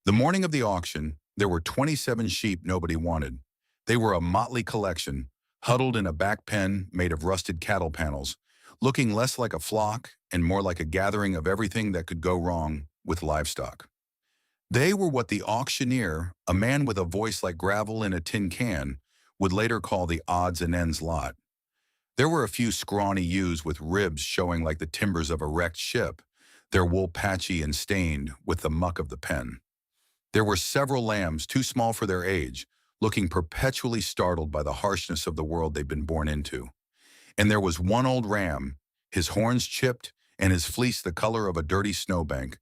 The morning of the auction, there were 27 sheep nobody wanted. They were a motley collection, huddled in a back pen made of rusted cattle panels, looking less like a flock and more like a gathering of everything that could go wrong with livestock. They were what the auctioneer, a man with a voice like gravel in a tin can, would later call the odds and ends lot. There were a few scrawny ewes with ribs showing like the timbers of a wrecked ship, their wool patchy and stained with the muck of the pen. There were several lambs too small for their age, looking perpetually startled by the harshness of the world they'd been born into. And there was one old ram, his horns chipped and his fleece the color of a dirty snowbank,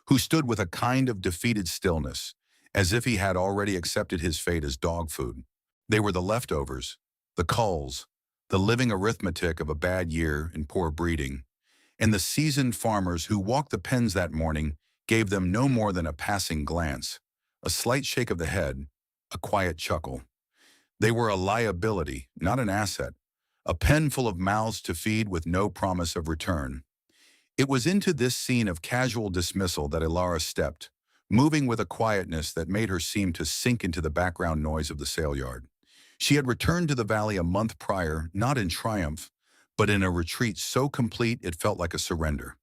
who stood with a kind of defeated stillness, as if he had already accepted his fate as dog food. They were the leftovers, the culls, the living arithmetic of a bad year and poor breeding, and the seasoned farmers who walked the pens that morning gave them no more than a passing glance, a slight shake of the head, a quiet chuckle. They were a liability, not an asset, a pen full of mouths to feed with no promise of return. It was into this scene of casual dismissal that Ilara stepped, moving with a quietness that made her seem to sink into the background noise of the sale yard. She had returned to the valley a month prior, not in triumph, but in a retreat so complete it felt like a surrender.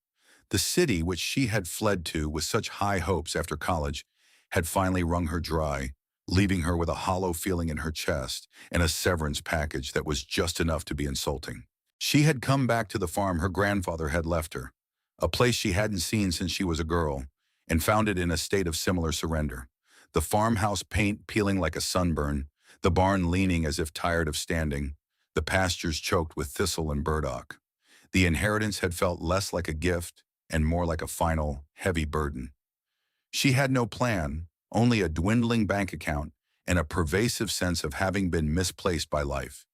The city which she had fled to with such high hopes after college had finally wrung her dry, leaving her with a hollow feeling in her chest and a severance package that was just enough to be insulting. She had come back to the farm her grandfather had left her, a place she hadn't seen since she was a girl, and found it in a state of similar surrender. The farmhouse paint peeling like a sunburn, the barn leaning as if tired of standing, the pastures choked with thistle and burdock. The inheritance had felt less like a gift and more like a final, heavy burden. She had no plan, only a dwindling bank account and a pervasive sense of having been misplaced by life.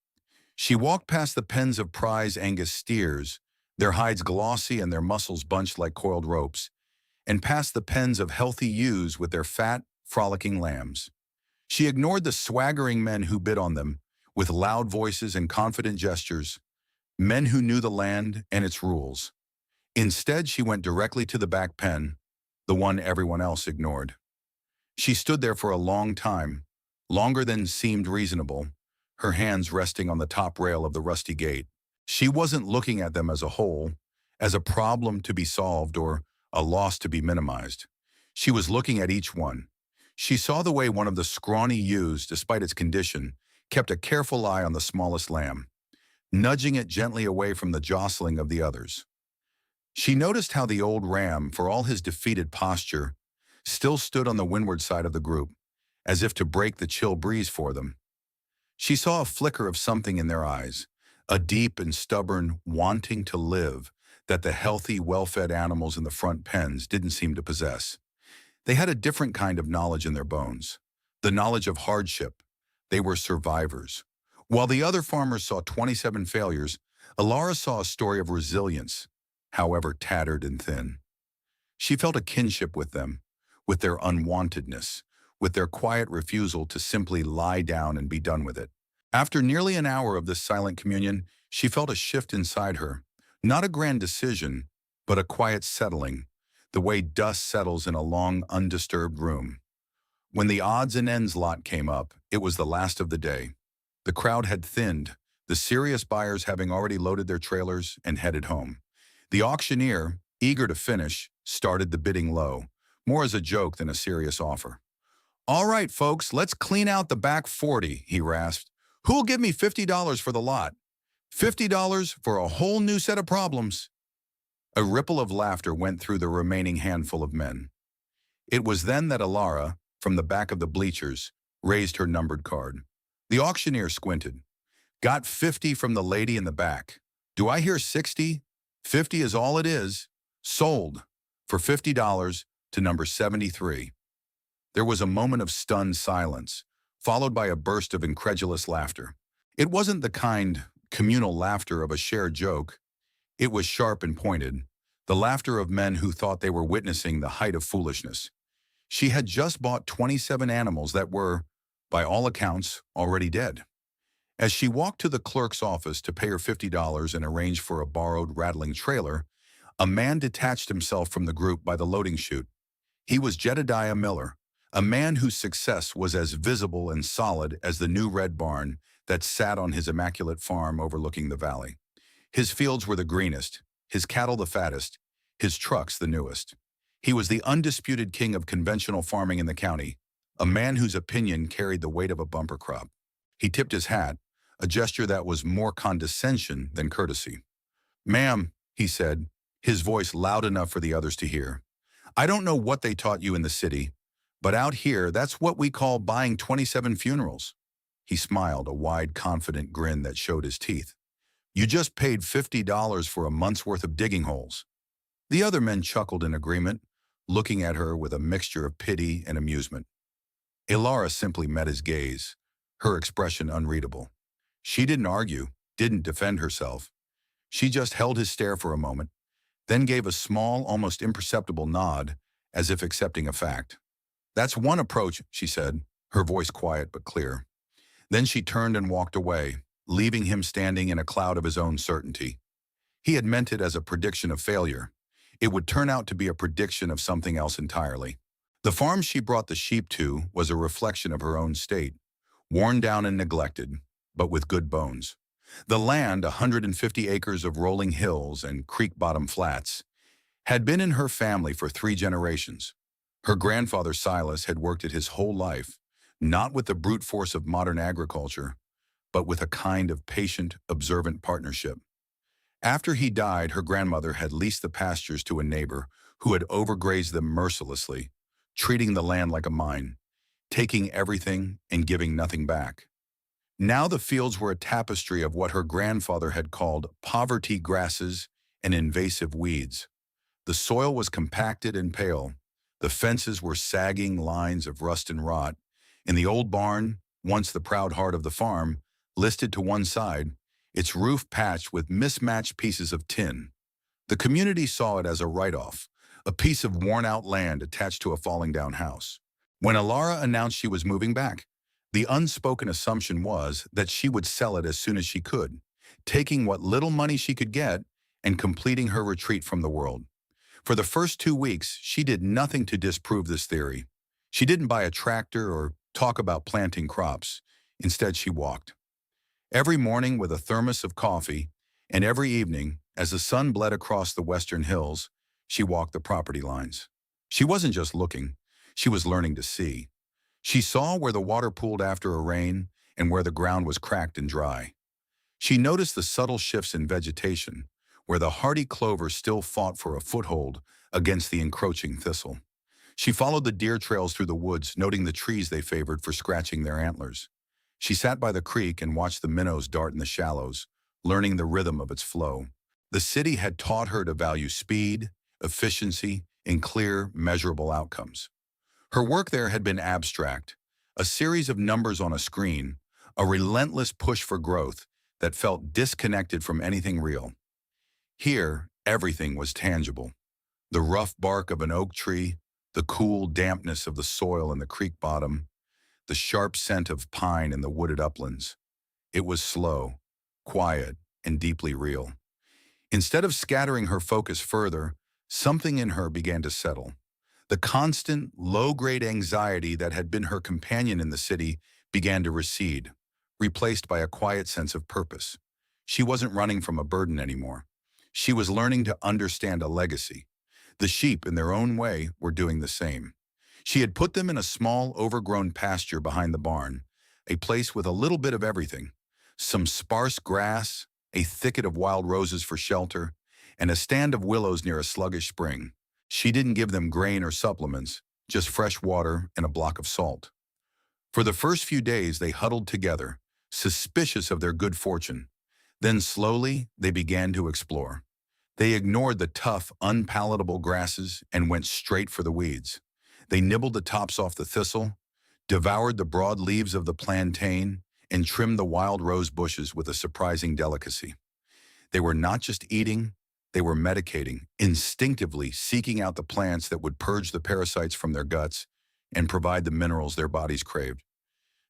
She walked past the pens of prize Angus steers, their hides glossy and their muscles bunched like coiled ropes, and past the pens of healthy ewes with their fat, frolicking lambs. She ignored the swaggering men who bid on them, with loud voices and confident gestures, men who knew the land and its rules. Instead, she went directly to the back pen, the one everyone else ignored. She stood there for a long time, longer than seemed reasonable, her hands resting on the top rail of the rusty gate. She wasn't looking at them as a whole, as a problem to be solved or a loss to be minimized. She was looking at each one. She saw the way one of the scrawny ewes, despite its condition, kept a careful eye on the smallest lamb, nudging it gently away from the jostling of the others. She noticed how the old ram, for all his defeated posture, still stood on the windward side of the group, as if to break the chill breeze for them. She saw a flicker of something in their eyes, a deep and stubborn wanting to live that the healthy, well-fed animals in the front pens didn't seem to possess. They had a different kind of knowledge in their bones, the knowledge of hardship. They were survivors. While the other farmers saw 27 failures, Ilara saw a story of resilience, however tattered and thin. She felt a kinship with them, with their unwantedness, with their quiet refusal to simply lie down and be done with it. After nearly an hour of this silent communion, she felt a shift inside her, not a grand decision, but a quiet settling, the way dust settles in a long, undisturbed room. When the odds and ends lot came up, it was the last of the day. The crowd had thinned, the serious buyers having already loaded their trailers and headed home. The auctioneer, eager to finish, started the bidding low, more as a joke than a serious offer. "All right, folks, let's clean out the back 40, he rasped. "Who'll give me $50 for the lot? $50 for a whole new set of problems." A ripple of laughter went through the remaining handful of men. It was then that Ilara, from the back of the bleachers, raised her numbered card. The auctioneer squinted. "Got 50 from the lady in the back. Do I hear 60? 50 is all it is. Sold for $50 to number 73. There was a moment of stunned silence, followed by a burst of incredulous laughter. It wasn't the kind, communal laughter of a shared joke. It was sharp and pointed, the laughter of men who thought they were witnessing the height of foolishness. She had just bought 27 animals that were, by all accounts, already dead. As she walked to the clerk's office to pay her $50 and arrange for a borrowed rattling trailer, a man detached himself from the group by the loading chute. He was Jedediah Miller, A man whose success was as visible and solid as the new red barn that sat on his immaculate farm overlooking the valley. His fields were the greenest, his cattle the fattest, his trucks the newest. He was the undisputed king of conventional farming in the county, a man whose opinion carried the weight of a bumper crop. He tipped his hat, a gesture that was more condescension than courtesy. "Ma'am," he said, his voice loud enough for the others to hear. "I don't know what they taught you in the city, but out here, that's what we call buying 27 funerals." He smiled, a wide, confident grin that showed his teeth. "You just paid $50 for a month's worth of digging holes." The other men chuckled in agreement, looking at her with a mixture of pity and amusement. Ilara simply met his gaze, her expression unreadable. She didn't argue, didn't defend herself. She just held his stare for a moment, then gave a small, almost imperceptible nod, as if accepting a fact. "That's one approach," she said, her voice quiet but clear. Then she turned and walked away, leaving him standing in a cloud of his own certainty. He had meant it as a prediction of failure. It would turn out to be a prediction of something else entirely. The farm she brought the sheep to was a reflection of her own state, worn down and neglected, but with good bones. The land, 150 acres of rolling hills and creek-bottom flats, had been in her family for 3 generations. Her grandfather Silas had worked it his whole life, not with the brute force of modern agriculture, but with a kind of patient, observant partnership. After he died, her grandmother had leased the pastures to a neighbor who had overgrazed them mercilessly, treating the land like a mine, taking everything and giving nothing back. Now the fields were a tapestry of what her grandfather had called poverty grasses and invasive weeds. The soil was compacted and pale. The fences were sagging lines of rust and rot, and the old barn, once the proud heart of the farm, listed to one side, its roof patched with mismatched pieces of tin. The community saw it as a write-off, a piece of worn-out land attached to a falling-down house. When Alara announced she was moving back, the unspoken assumption was that she would sell it as soon as she could, taking what little money she could get and completing her retreat from the world. For the first 2 weeks, she did nothing to disprove this theory. She didn't buy a tractor or talk about planting crops. Instead, she walked. Every morning with a thermos of coffee, and every evening, as the sun bled across the western hills, she walked the property lines. She wasn't just looking, she was learning to see. She saw where the water pooled after a rain and where the ground was cracked and dry. She noticed the subtle shifts in vegetation, where the hardy clover still fought for a foothold against the encroaching thistle. She followed the deer trails through the woods, noting the trees they favored for scratching their antlers. She sat by the creek and watched the minnows dart in the shallows, learning the rhythm of its flow. The city had taught her to value speed, efficiency, and clear, measurable outcomes. Her work there had been abstract, a series of numbers on a screen, a relentless push for growth that felt disconnected from anything real. Here, everything was tangible. The rough bark of an oak tree, the cool dampness of the soil in the creek bottom, the sharp scent of pine in the wooded uplands. It was slow, quiet, and deeply real. Instead of scattering her focus further, something in her began to settle. The constant, low-grade anxiety that had been her companion in the city began to recede, replaced by a quiet sense of purpose. She wasn't running from a burden anymore. She was learning to understand a legacy. The sheep, in their own way, were doing the same. She had put them in a small, overgrown pasture behind the barn, a place with a little bit of everything: some sparse grass, a thicket of wild roses for shelter, and a stand of willows near a sluggish spring. She didn't give them grain or supplements, just fresh water and a block of salt. For the first few days, they huddled together, suspicious of their good fortune. Then slowly, they began to explore. They ignored the tough, unpalatable grasses and went straight for the weeds. They nibbled the tops off the thistle, devoured the broad leaves of the plantain, and trimmed the wild rose bushes with a surprising delicacy. They were not just eating, they were medicating, instinctively seeking out the plants that would purge the parasites from their guts and provide the minerals their bodies craved.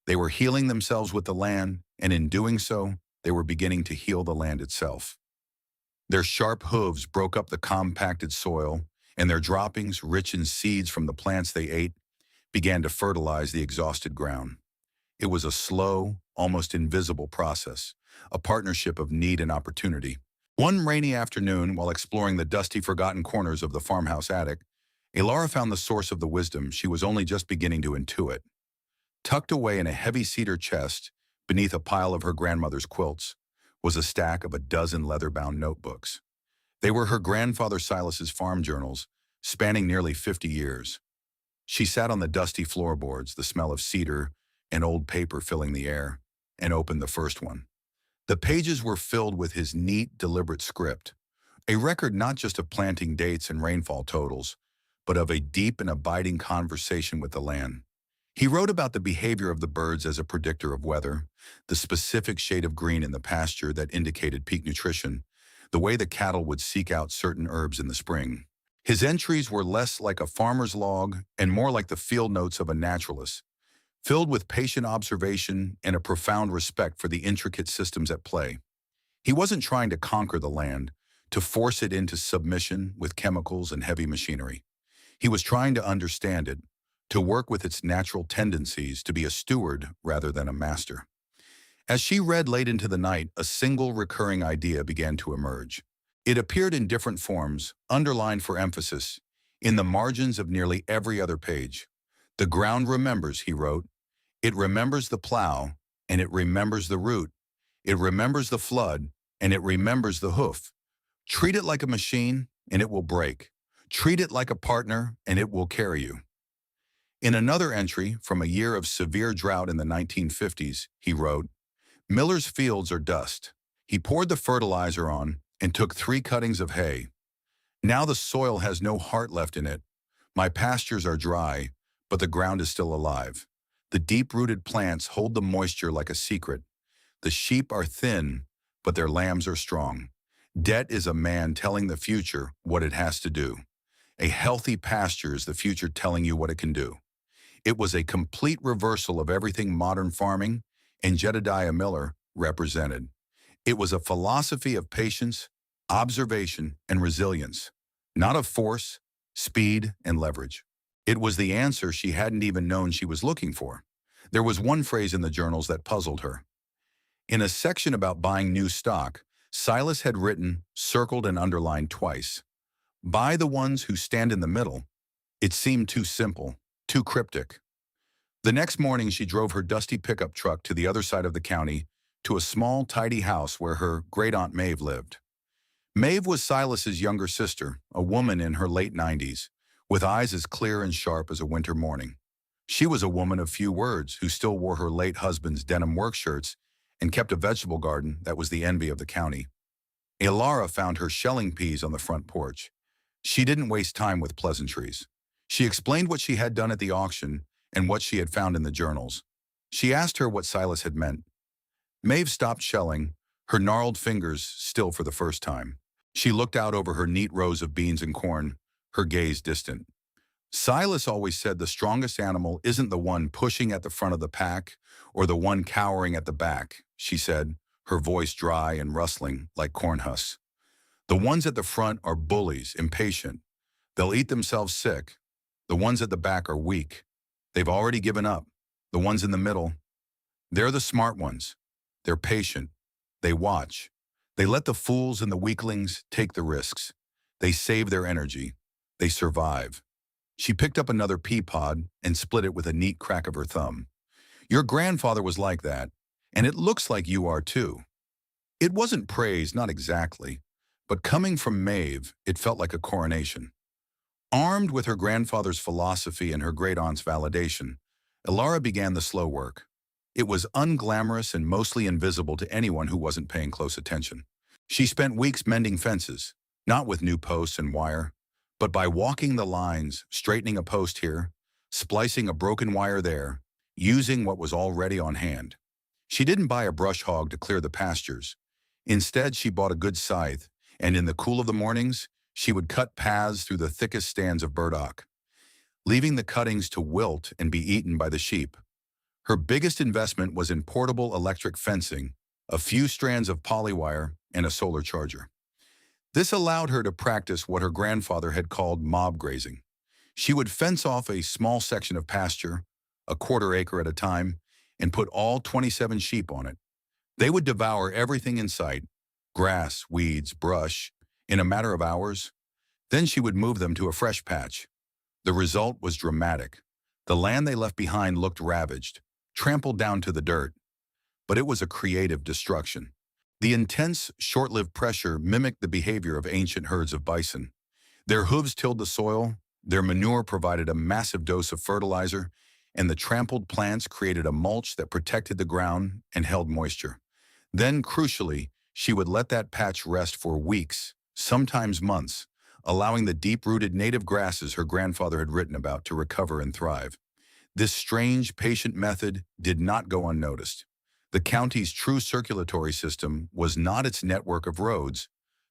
They were healing themselves with the land, and in doing so, they were beginning to heal the land itself. Their sharp hooves broke up the compacted soil, and their droppings, rich in seeds from the plants they ate, began to fertilize the exhausted ground. It was a slow, almost invisible process, a partnership of need and opportunity. One rainy afternoon, while exploring the dusty, forgotten corners of the farmhouse attic, Elara found the source of the wisdom she was only just beginning to intuit. Tucked away in a heavy cedar chest, beneath a pile of her grandmother's quilts, was a stack of a dozen leather-bound notebooks. They were her grandfather Silas's farm journals, spanning nearly 50 years. She sat on the dusty floorboards, the smell of cedar and old paper filling the air, and opened the first one. The pages were filled with his neat, deliberate script, a record not just of planting dates and rainfall totals, but of a deep and abiding conversation with the land. He wrote about the behavior of the birds as a predictor of weather, the specific shade of green in the pasture that indicated peak nutrition, the way the cattle would seek out certain herbs in the spring. His entries were less like a farmer's log and more like the field notes of a naturalist, filled with patient observation and a profound respect for the intricate systems at play. He wasn't trying to conquer the land, to force it into submission with chemicals and heavy machinery. He was trying to understand it, to work with its natural tendencies, to be a steward rather than a master. As she read late into the night, a single recurring idea began to emerge. It appeared in different forms, underlined for emphasis, in the margins of nearly every other page. The ground remembers, he wrote. It remembers the plow, and it remembers the root. It remembers the flood, and it remembers the hoof. Treat it like a machine, and it will break. Treat it like a partner, and it will carry you. In another entry from a year of severe drought in the 1950s, he wrote, Miller's fields are dust. He poured the fertilizer on and took 3 cuttings of hay. Now the soil has no heart left in it. My pastures are dry, but the ground is still alive. The deep-rooted plants hold the moisture like a secret. The sheep are thin, but their lambs are strong. Debt is a man telling the future what it has to do. A healthy pasture is the future telling you what it can do. It was a complete reversal of everything modern farming and Jedediah Miller represented. It was a philosophy of patience, observation, and resilience, not of force, speed, and leverage. It was the answer she hadn't even known she was looking for. There was one phrase in the journals that puzzled her. In a section about buying new stock, Silas had written, circled and underlined twice, "Buy the ones who stand in the middle." It seemed too simple, too cryptic. The next morning, she drove her dusty pickup truck to the other side of the county, to a small, tidy house where her great-aunt Maeve lived. Maeve was Silas's younger sister, a woman in her late 90s, with eyes as clear and sharp as a winter morning. She was a woman of few words who still wore her late husband's denim work shirts and kept a vegetable garden that was the envy of the county. Elara found her shelling peas on the front porch. She didn't waste time with pleasantries. She explained what she had done at the auction and what she had found in the journals. She asked her what Silas had meant. Maeve stopped shelling, her gnarled fingers still for the first time. She looked out over her neat rows of beans and corn, her gaze distant. Silas always said the strongest animal isn't the one pushing at the front of the pack or the one cowering at the back, she said, her voice dry and rustling like corn husks. The ones at the front are bullies, impatient. They'll eat themselves sick. The ones at the back are weak. They've already given up. The ones in the middle, they're the smart ones. They're patient. They watch. They let the fools and the weaklings take the risks. They save their energy. They survive. She picked up another pea pod and split it with a neat crack of her thumb. Your grandfather was like that, and it looks like you are too. It wasn't praise, not exactly, but coming from Maeve, it felt like a coronation. Armed with her grandfather's philosophy and her great-aunt's validation, Elara began the slow work. It was unglamorous and mostly invisible to anyone who wasn't paying close attention. She spent weeks mending fences, not with new posts and wire, but by walking the lines, straightening a post here, splicing a broken wire there, using what was already on hand. She didn't buy a brush hog to clear the pastures. Instead, she bought a good scythe, and in the cool of the mornings, she would cut paths through the thickest stands of burdock, leaving the cuttings to wilt and be eaten by the sheep. Her biggest investment was in portable electric fencing, a few strands of polywire, and a solar charger. This allowed her to practice what her grandfather had called mob grazing. She would fence off a small section of pasture, a quarter acre at a time, and put all 27 sheep on it. They would devour everything in sight, grass, weeds, brush, in a matter of hours. Then she would move them to a fresh patch. The result was dramatic. The land they left behind looked ravaged, trampled down to the dirt, but it was a creative destruction. The intense, short-lived pressure mimicked the behavior of ancient herds of bison. Their hooves tilled the soil, their manure provided a massive dose of fertilizer, and the trampled plants created a mulch that protected the ground and held moisture. Then, crucially, she would let that patch rest for weeks, sometimes months, allowing the deep-rooted native grasses her grandfather had written about to recover and thrive. This strange, patient method did not go unnoticed. The county's true circulatory system was not its network of roads,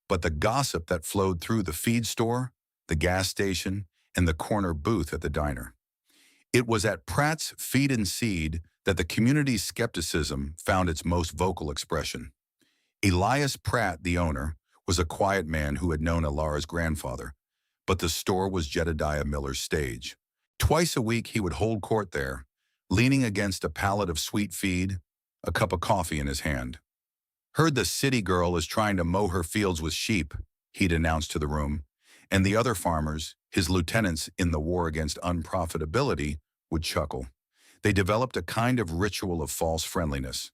but the gossip that flowed through the feed store, the gas station, and the corner booth at the diner. It was at Pratt's Feed and Seed that the community's skepticism found its most vocal expression. Elias Pratt, the owner, was a quiet man who had known Alara's grandfather, but the store was Jedediah Miller's stage. Twice a week he would hold court there, leaning against a pallet of sweet feed, a cup of coffee in his hand. "Heard the city girl is trying to mow her fields with sheep," he'd announced to the room, and the other farmers, his lieutenants in the war against unprofitability, would chuckle. They developed a kind of ritual of false friendliness.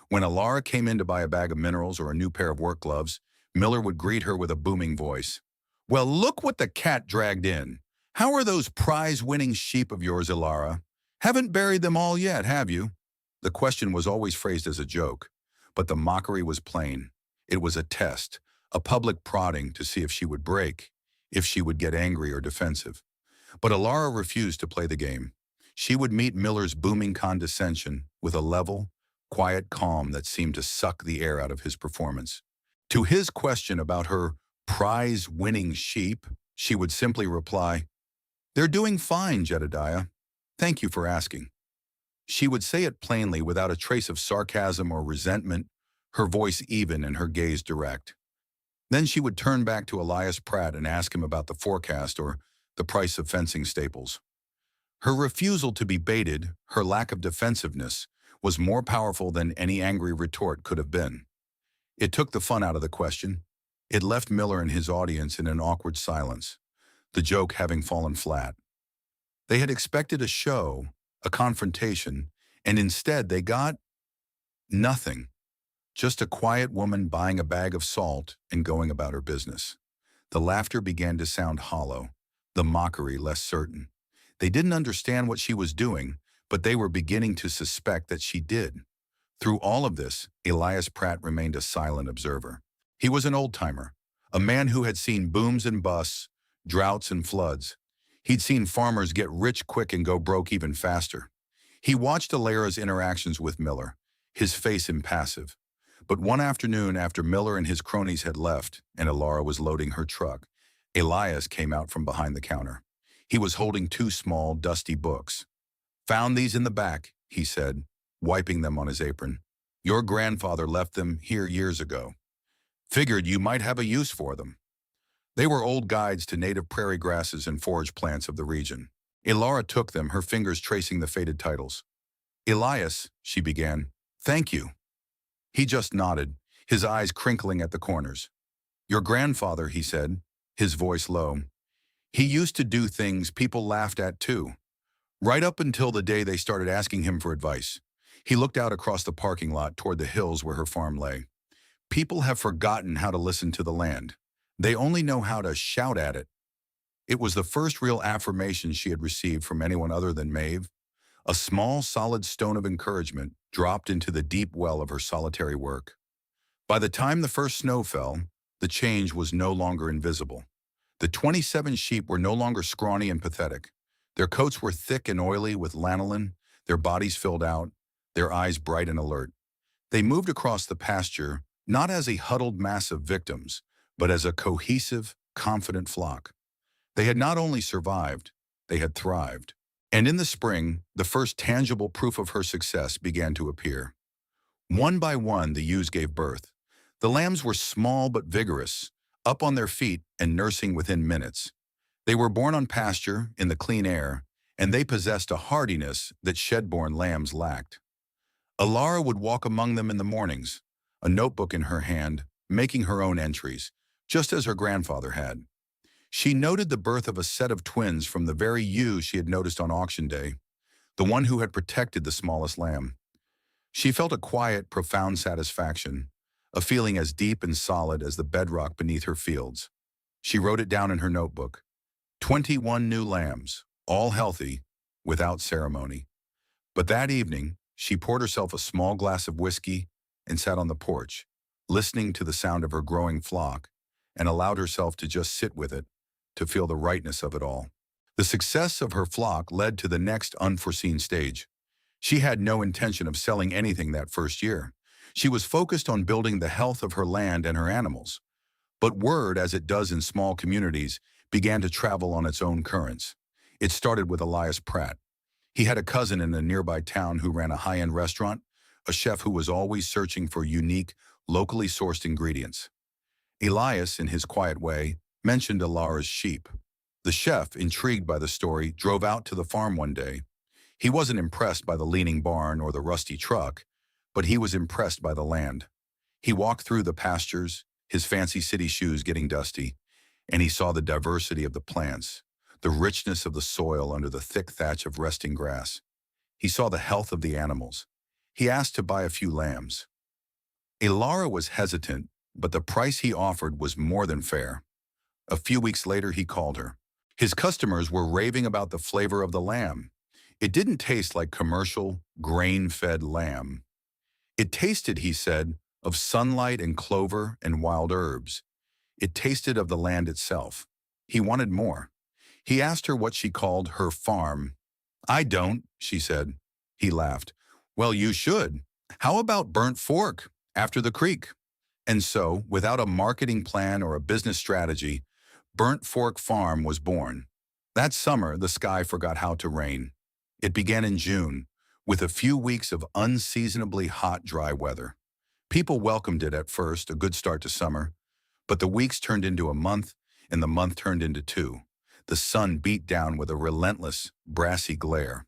When Alara came in to buy a bag of minerals or a new pair of work gloves, Miller would greet her with a booming voice. "Well, look what the cat dragged in. How are those prize-winning sheep of yours, Alara? Haven't buried them all yet, have you?" The question was always phrased as a joke, but the mockery was plain. It was a test, a public prodding to see if she would break, if she would get angry or defensive. But Alara refused to play the game. She would meet Miller's booming condescension with a level, quiet calm that seemed to suck the air out of his performance. To his question about her prize-winning sheep, she would simply reply, "They're doing fine, Jedediah. Thank you for asking." She would say it plainly without a trace of sarcasm or resentment, her voice even and her gaze direct. Then she would turn back to Elias Pratt and ask him about the forecast or the price of fencing staples. Her refusal to be baited, her lack of defensiveness, was more powerful than any angry retort could have been. It took the fun out of the question. It left Miller and his audience in an awkward silence, the joke having fallen flat. They had expected a show, a confrontation, and instead they got nothing. Just a quiet woman buying a bag of salt and going about her business. The laughter began to sound hollow, the mockery less certain. They didn't understand what she was doing, but they were beginning to suspect that she did. Through all of this, Elias Pratt remained a silent observer. He was an old-timer, a man who had seen booms and busts, droughts and floods. He'd seen farmers get rich quick and go broke even faster. He watched Alara's interactions with Miller, his face impassive. But one afternoon after Miller and his cronies had left and Alara was loading her truck, Elias came out from behind the counter. He was holding two small, dusty books. "Found these in the back," he said, wiping them on his apron. "Your grandfather left them here years ago. Figured you might have a use for them." They were old guides to native prairie grasses and forage plants of the region. Alara took them, her fingers tracing the faded titles. "Elias," she began, "thank you." He just nodded, his eyes crinkling at the corners. "Your grandfather," he said, his voice low. "He used to do things people laughed at too. Right up until the day they started asking him for advice." He looked out across the parking lot toward the hills where her farm lay. "People have forgotten how to listen to the land. They only know how to shout at it." It was the first real affirmation she had received from anyone other than Maeve, a small, solid stone of encouragement dropped into the deep well of her solitary work. By the time the first snow fell, the change was no longer invisible. The 27 sheep were no longer scrawny and pathetic. Their coats were thick and oily with lanolin, their bodies filled out, their eyes bright and alert. They moved across the pasture not as a huddled mass of victims, but as a cohesive, confident flock. They had not only survived, they had thrived. And in the spring, the first tangible proof of her success began to appear. One by one, the ewes gave birth. The lambs were small but vigorous, up on their feet and nursing within minutes. They were born on pasture, in the clean air, and they possessed a hardiness that shed-born lambs lacked. Alara would walk among them in the mornings, a notebook in her hand, making her own entries, just as her grandfather had. She noted the birth of a set of twins from the very ewe she had noticed on auction day, the one who had protected the smallest lamb. She felt a quiet, profound satisfaction, a feeling as deep and solid as the bedrock beneath her fields. She wrote it down in her notebook. 21 new lambs, all healthy, without ceremony. But that evening, she poured herself a small glass of whiskey and sat on the porch, listening to the sound of her growing flock, and allowed herself to just sit with it, to feel the rightness of it all. The success of her flock led to the next unforeseen stage. She had no intention of selling anything that first year. She was focused on building the health of her land and her animals. But word, as it does in small communities, began to travel on its own currents. It started with Elias Pratt. He had a cousin in a nearby town who ran a high-end restaurant, a chef who was always searching for unique, locally sourced ingredients. Elias, in his quiet way, mentioned Alara's sheep. The chef, intrigued by the story, drove out to the farm one day. He wasn't impressed by the leaning barn or the rusty truck, but he was impressed by the land. He walked through the pastures, his fancy city shoes getting dusty, and he saw the diversity of the plants, the richness of the soil under the thick thatch of resting grass. He saw the health of the animals. He asked to buy a few lambs. Alara was hesitant, but the price he offered was more than fair. A few weeks later, he called her. His customers were raving about the flavor of the lamb. It didn't taste like commercial, grain-fed lamb. It tasted, he said, of sunlight and clover and wild herbs. It tasted of the land itself. He wanted more. He asked her what she called her farm. "I don't," she said. He laughed. "Well, you should. How about Burnt Fork, after the creek?" And so, without a marketing plan or a business strategy, Burnt Fork Farm was born. That summer, the sky forgot how to rain. It began in June, with a few weeks of unseasonably hot, dry weather. People welcomed it at first, a good start to summer, but the weeks turned into a month, and the month turned into two. The sun beat down with a relentless, brassy glare.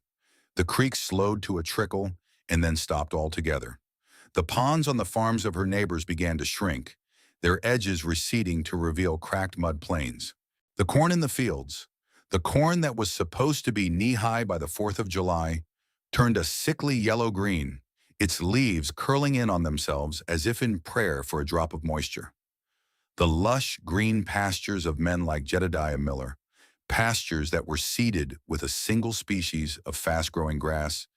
The creek slowed to a trickle and then stopped altogether. The ponds on the farms of her neighbors began to shrink, their edges receding to reveal cracked mud plains. The corn in the fields, the corn that was supposed to be knee-high by the 4th of July, turned a sickly yellow-green, its leaves curling in on themselves as if in prayer for a drop of moisture. The lush, green pastures of men like Jedediah Miller, pastures that were seeded with a single species of fast-growing grass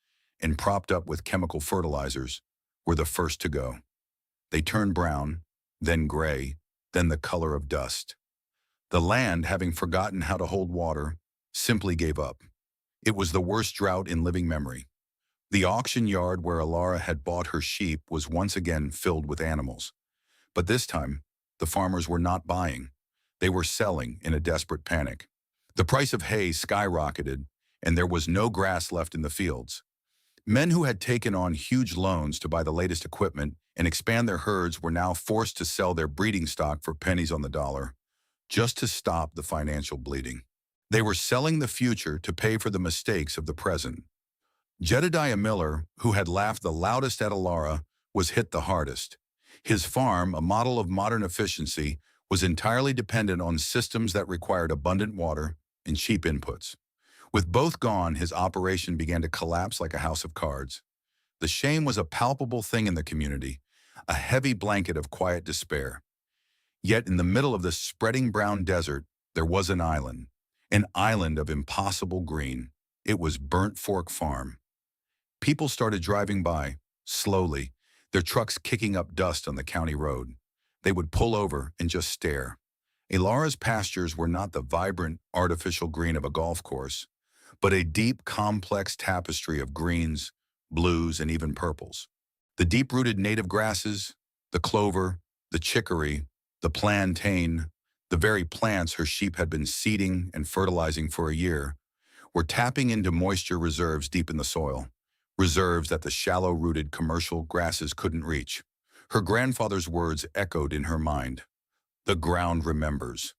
and propped up with chemical fertilizers, were the first to go. They turned brown, then gray, then the color of dust. The land, having forgotten how to hold water, simply gave up. It was the worst drought in living memory. The auction yard where Alara had bought her sheep was once again filled with animals. But this time, the farmers were not buying. They were selling in a desperate panic. The price of hay skyrocketed, and there was no grass left in the fields. Men who had taken on huge loans to buy the latest equipment and expand their herds were now forced to sell their breeding stock for pennies on the dollar, just to stop the financial bleeding. They were selling the future to pay for the mistakes of the present. Jedediah Miller, who had laughed the loudest at Alara, was hit the hardest. His farm, a model of modern efficiency, was entirely dependent on systems that required abundant water and cheap inputs. With both gone, his operation began to collapse like a house of cards. The shame was a palpable thing in the community, a heavy blanket of quiet despair. Yet in the middle of the spreading brown desert, there was an island of impossible green. It was Burnt Fork Farm. People started driving by, slowly, their trucks kicking up dust on the county road. They would pull over and just stare. Alara's pastures were not the vibrant, artificial green of a golf course, but a deep, complex tapestry of greens, blues, and even purples. The deep-rooted native grasses, the clover, the chicory, the plantain, the very plants her sheep had been seeding and fertilizing for a year, were tapping into moisture reserves deep in the soil, reserves that the shallow-rooted commercial grasses couldn't reach. Her grandfather's words echoed in her mind. The ground remembers.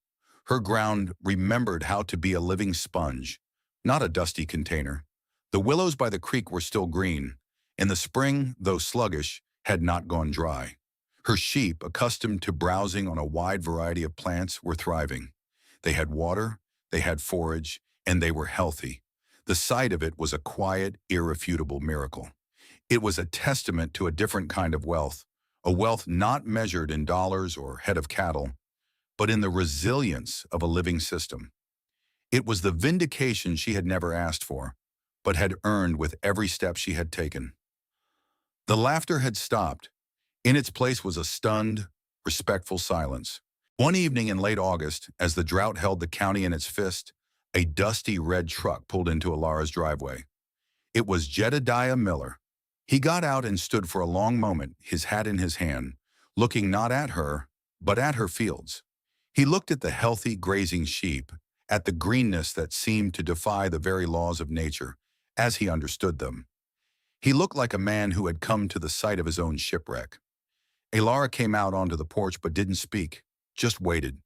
Her ground remembered how to be a living sponge, not a dusty container. The willows by the creek were still green, and the spring, though sluggish, had not gone dry. Her sheep, accustomed to browsing on a wide variety of plants, were thriving. They had water, they had forage, and they were healthy. The sight of it was a quiet, irrefutable miracle. It was a testament to a different kind of wealth, a wealth not measured in dollars or head of cattle, but in the resilience of a living system. It was the vindication she had never asked for, but had earned with every step she had taken. The laughter had stopped. In its place was a stunned, respectful silence. One evening in late August, as the drought held the county in its fist, a dusty red truck pulled into Alara's driveway. It was Jedediah Miller. He got out and stood for a long moment, his hat in his hand, looking not at her, but at her fields. He looked at the healthy, grazing sheep, at the greenness that seemed to defy the very laws of nature, as he understood them. He looked like a man who had come to the site of his own shipwreck. Alara came out onto the porch but didn't speak, just waited.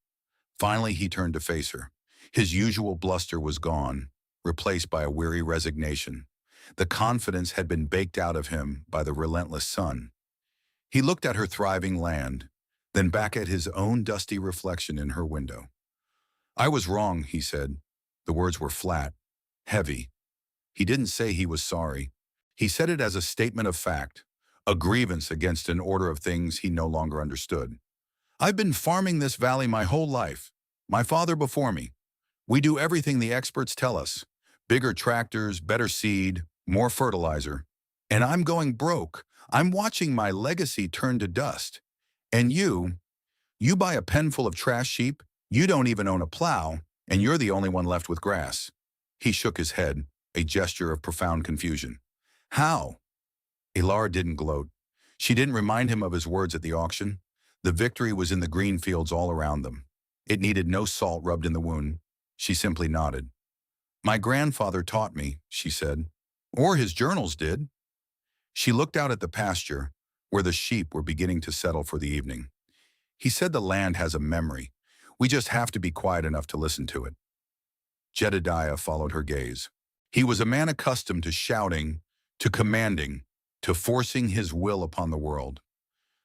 Finally, he turned to face her. His usual bluster was gone, replaced by a weary resignation. The confidence had been baked out of him by the relentless sun. He looked at her thriving land, then back at his own dusty reflection in her window. "I was wrong," he said. The words were flat, heavy. He didn't say he was sorry. He said it as a statement of fact, a grievance against an order of things he no longer understood. "I've been farming this valley my whole life. My father before me. We do everything the experts tell us. Bigger tractors, better seed, more fertilizer. And I'm going broke. I'm watching my legacy turn to dust. And you buy a pen full of trash sheep, you don't even own a plow, and you're the only one left with grass." He shook his head, a gesture of profound confusion. "How?" Alara didn't gloat. She didn't remind him of his words at the auction. The victory was in the green fields all around them. It needed no salt rubbed in the wound. She simply nodded. "My grandfather taught me," she said. "Or his journals did." She looked out at the pasture, where the sheep were beginning to settle for the evening. "He said the land has a memory. We just have to be quiet enough to listen to it." Jedediah followed her gaze. He was a man accustomed to shouting, to commanding, to forcing his will upon the world.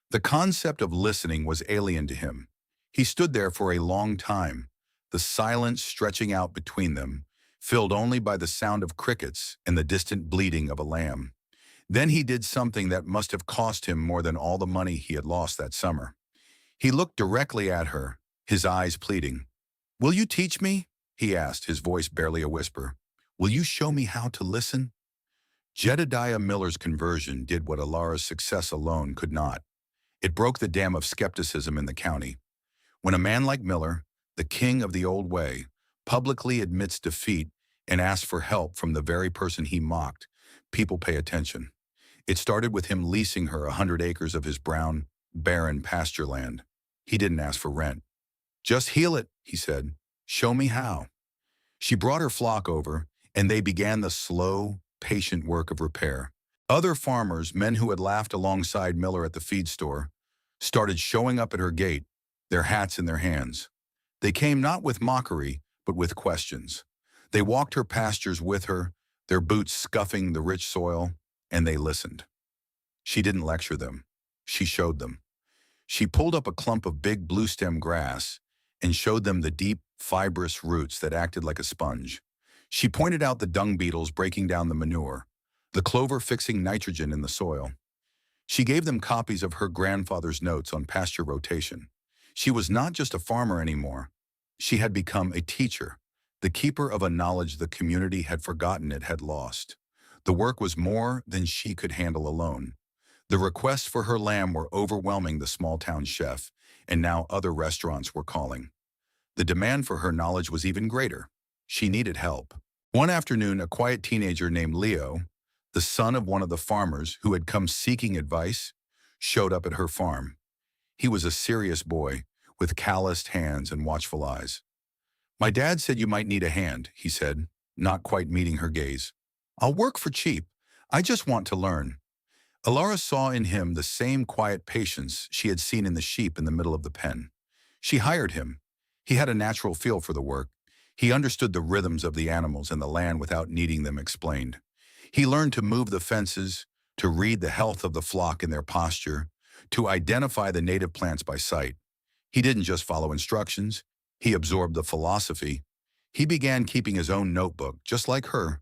The concept of listening was alien to him. He stood there for a long time, the silence stretching out between them, filled only by the sound of crickets and the distant bleating of a lamb. Then he did something that must have cost him more than all the money he had lost that summer. He looked directly at her, his eyes pleading. "Will you teach me?" he asked, his voice barely a whisper. "Will you show me how to listen?" Jedediah Miller's conversion did what Alara's success alone could not. It broke the dam of skepticism in the county. When a man like Miller, the king of the old way, publicly admits defeat and asks for help from the very person he mocked, people pay attention. It started with him leasing her 100 acres of his brown, barren pasture land. He didn't ask for rent. "Just heal it," he said. "Show me how." She brought her flock over, and they began the slow, patient work of repair. Other farmers, men who had laughed alongside Miller at the feed store, started showing up at her gate, their hats in their hands. They came not with mockery, but with questions. They walked her pastures with her, their boots scuffing the rich soil, and they listened. She didn't lecture them. She showed them. She pulled up a clump of big blue-stem grass and showed them the deep, fibrous roots that acted like a sponge. She pointed out the dung beetles breaking down the manure, the clover fixing nitrogen in the soil. She gave them copies of her grandfather's notes on pasture rotation. She was not just a farmer anymore. She had become a teacher, the keeper of a knowledge the community had forgotten it had lost. The work was more than she could handle alone. The requests for her lamb were overwhelming the small-town chef, and now other restaurants were calling. The demand for her knowledge was even greater. She needed help. One afternoon, a quiet teenager named Leo, the son of one of the farmers who had come seeking advice, showed up at her farm. He was a serious boy, with calloused hands and watchful eyes. "My dad said you might need a hand," he said, not quite meeting her gaze. "I'll work for cheap. I just want to learn." Alara saw in him the same quiet patience she had seen in the sheep in the middle of the pen. She hired him. He had a natural feel for the work. He understood the rhythms of the animals and the land without needing them explained. He learned to move the fences, to read the health of the flock in their posture, to identify the native plants by sight. He didn't just follow instructions, he absorbed the philosophy. He began keeping his own notebook, just like her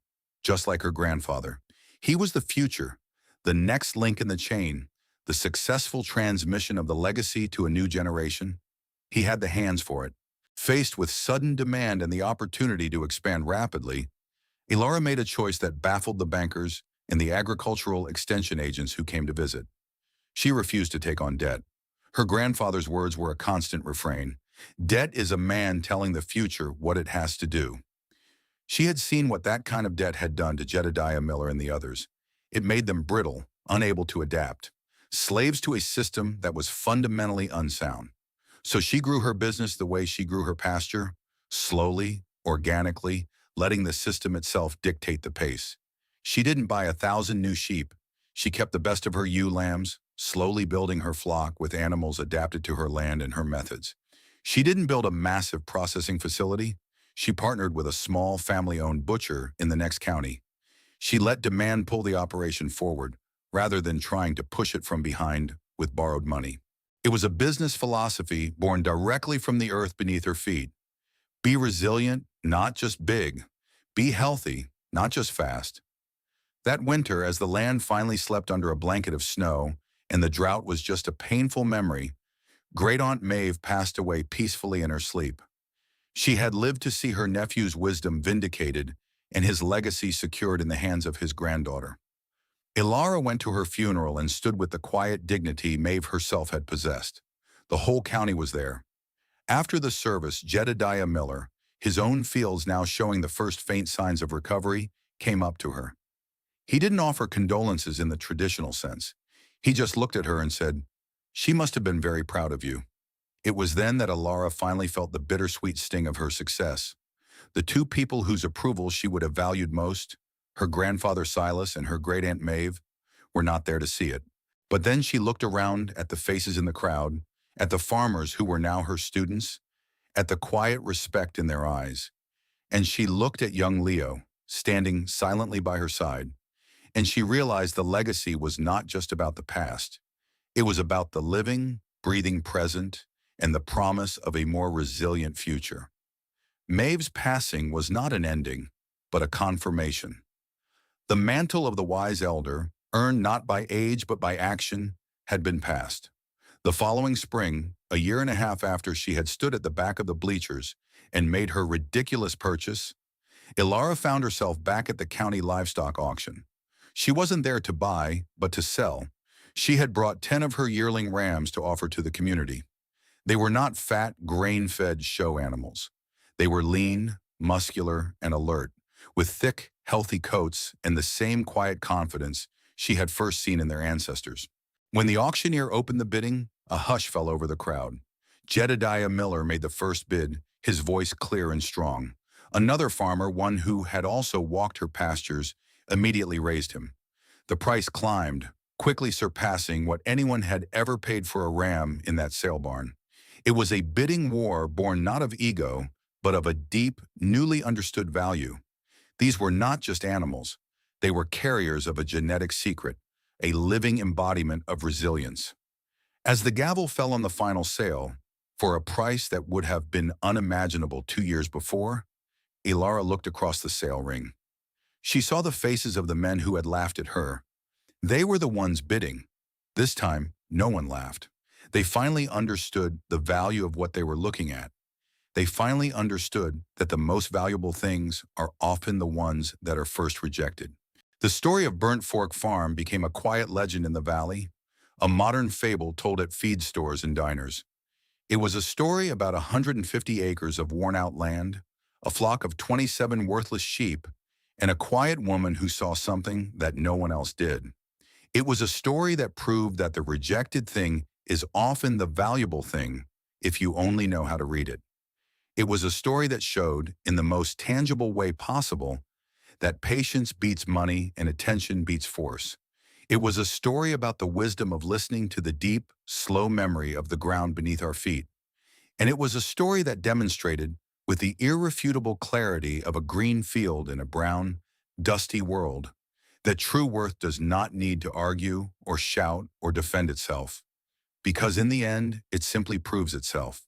grandfather. He was the future, the next link in the chain, the successful transmission of the legacy to a new generation. He had the hands for it. Faced with sudden demand and the opportunity to expand rapidly, Ilara made a choice that baffled the bankers and the agricultural extension agents who came to visit. She refused to take on debt. Her grandfather's words were a constant refrain. Debt is a man telling the future what it has to do. She had seen what that kind of debt had done to Jedediah Miller and the others. It made them brittle, unable to adapt, slaves to a system that was fundamentally unsound. So she grew her business the way she grew her pasture, slowly, organically, letting the system itself dictate the pace. She didn't buy 1,000 new sheep. She kept the best of her ewe lambs, slowly building her flock with animals adapted to her land and her methods. She didn't build a massive processing facility. She partnered with a small family-owned butcher in the next county. She let demand pull the operation forward, rather than trying to push it from behind with borrowed money. It was a business philosophy born directly from the earth beneath her feet. Be resilient, not just big. Be healthy, not just fast. That winter, as the land finally slept under a blanket of snow and the drought was just a painful memory, Great Aunt Maeve passed away peacefully in her sleep. She had lived to see her nephew's wisdom vindicated and his legacy secured in the hands of his granddaughter. Ilara went to her funeral and stood with the quiet dignity Maeve herself had possessed. The whole county was there. After the service, Jedediah Miller, his own fields now showing the first faint signs of recovery, came up to her. He didn't offer condolences in the traditional sense. He just looked at her and said, "She must have been very proud of you." It was then that Ilara finally felt the bittersweet sting of her success. The two people whose approval she would have valued most, her grandfather Silas and her great-aunt Maeve, were not there to see it. But then she looked around at the faces in the crowd, at the farmers who were now her students, at the quiet respect in their eyes. And she looked at young Leo, standing silently by her side, and she realized the legacy was not just about the past. It was about the living, breathing present and the promise of a more resilient future. Maeve's passing was not an ending, but a confirmation. The mantle of the wise elder, earned not by age but by action, had been passed. The following spring, a year and a half after she had stood at the back of the bleachers and made her ridiculous purchase, Ilara found herself back at the county livestock auction. She wasn't there to buy, but to sell. She had brought 10 of her yearling rams to offer to the community. They were not fat, grain-fed show animals. They were lean, muscular, and alert, with thick, healthy coats and the same quiet confidence she had first seen in their ancestors. When the auctioneer opened the bidding, a hush fell over the crowd. Jedediah Miller made the first bid, his voice clear and strong. Another farmer, one who had also walked her pastures, immediately raised him. The price climbed, quickly surpassing what anyone had ever paid for a ram in that sale barn. It was a bidding war born not of ego, but of a deep, newly understood value. These were not just animals. They were carriers of a genetic secret, a living embodiment of resilience. As the gavel fell on the final sale, for a price that would have been unimaginable 2 years before, Ilara looked across the sale ring. She saw the faces of the men who had laughed at her. They were the ones bidding. This time, no one laughed. They finally understood the value of what they were looking at. They finally understood that the most valuable things are often the ones that are first rejected. The story of Burnt Fork Farm became a quiet legend in the valley, a modern fable told at feed stores and diners. It was a story about 150 acres of worn-out land, a flock of 27 worthless sheep, and a quiet woman who saw something that no one else did. It was a story that proved that the rejected thing is often the valuable thing if you only know how to read it. It was a story that showed, in the most tangible way possible, that patience beats money and attention beats force. It was a story about the wisdom of listening to the deep, slow memory of the ground beneath our feet. And it was a story that demonstrated, with the irrefutable clarity of a green field in a brown, dusty world, that true worth does not need to argue or shout or defend itself, because in the end, it simply proves itself.